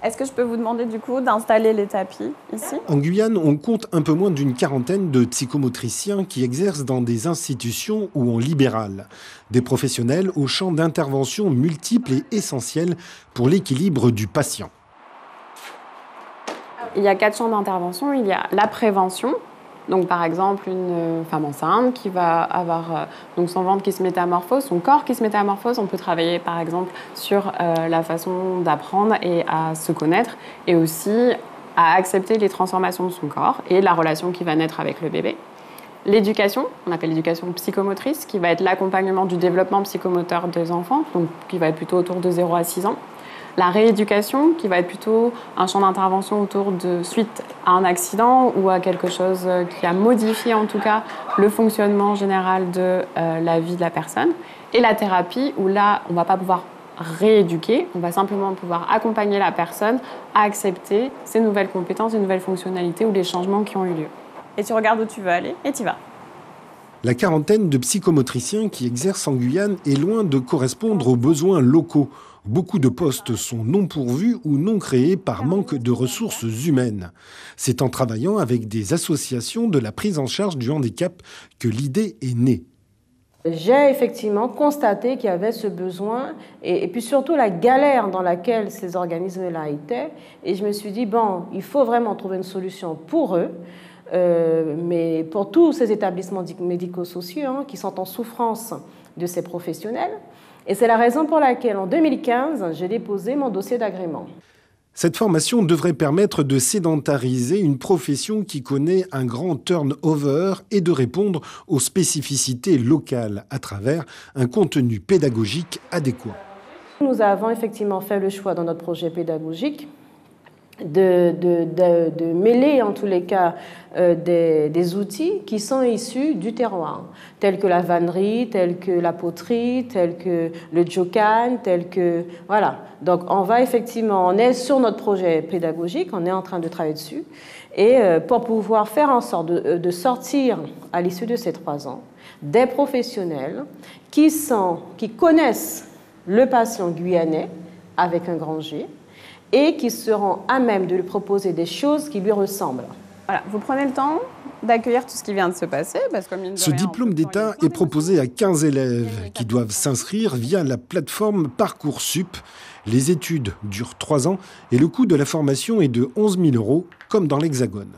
Est-ce que je peux vous demander du coup d'installer les tapis ici? En Guyane, on compte un peu moins d'une quarantaine de psychomotriciens qui exercent dans des institutions ou en libéral. Des professionnels au champ d'intervention multiples et essentiels pour l'équilibre du patient. Il y a 4 champs d'intervention. Il y a la prévention. Donc, par exemple, une femme enceinte qui va avoir donc son ventre qui se métamorphose, son corps qui se métamorphose. On peut travailler, par exemple, sur la façon d'apprendre et à se connaître et aussi à accepter les transformations de son corps et la relation qui va naître avec le bébé. L'éducation, on appelle l'éducation psychomotrice, qui va être l'accompagnement du développement psychomoteur des enfants, donc qui va être plutôt autour de 0 à 6 ans. La rééducation, qui va être plutôt un champ d'intervention autour de suite à un accident ou à quelque chose qui a modifié en tout cas le fonctionnement général de la vie de la personne. Et la thérapie, où là, on ne va pas pouvoir rééduquer, on va simplement pouvoir accompagner la personne à accepter ces nouvelles compétences, ces nouvelles fonctionnalités ou les changements qui ont eu lieu. Et tu regardes où tu veux aller et tu y vas. La quarantaine de psychomotriciens qui exercent en Guyane est loin de correspondre aux besoins locaux. Beaucoup de postes sont non pourvus ou non créés par manque de ressources humaines. C'est en travaillant avec des associations de la prise en charge du handicap que l'idée est née. J'ai effectivement constaté qu'il y avait ce besoin et puis surtout la galère dans laquelle ces organismes-là étaient. Et je me suis dit, bon, il faut vraiment trouver une solution pour eux. Mais pour tous ces établissements médico-sociaux qui sont en souffrance de ces professionnels. Et c'est la raison pour laquelle, en 2015, j'ai déposé mon dossier d'agrément. Cette formation devrait permettre de sédentariser une profession qui connaît un grand turnover et de répondre aux spécificités locales à travers un contenu pédagogique adéquat. Nous avons effectivement fait le choix dans notre projet pédagogique de mêler en tous les cas des outils qui sont issus du terroir, tels que la vannerie, tels que la poterie, tels que le djokan, tels que... Voilà. Donc on est sur notre projet pédagogique, on est en train de travailler dessus, et pour pouvoir faire en sorte de sortir à l'issue de ces 3 ans des professionnels qui connaissent le patient guyanais avec un grand G, et qui seront à même de lui proposer des choses qui lui ressemblent. Voilà, vous prenez le temps d'accueillir tout ce qui vient de se passer. Parce que Ce diplôme d'État est proposé à 15 élèves qui doivent s'inscrire via la plateforme Parcoursup. Les études durent 3 ans et le coût de la formation est de 11 000 € comme dans l'Hexagone.